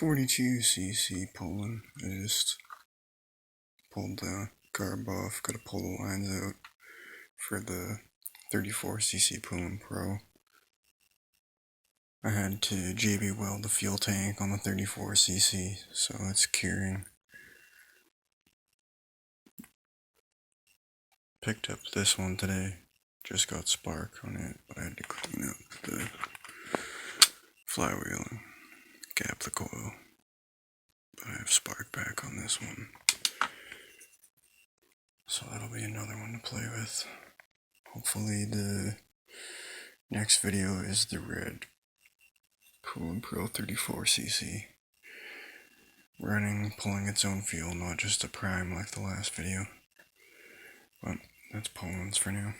42cc Poulan. I just pulled the carb off, gotta pull the lines out for the 34cc Poulan Pro. I had to JB weld the fuel tank on the 34cc, so it's curing. Picked up this one today, just got spark on it, but I had to clean up the flywheel and gap the coil. But I have spark back on this one, so that'll be another one to play with. Hopefully the next video is the red Poulan Pro 34cc. Running, pulling its own fuel, not just a prime like the last video. But that's Poulan's for now.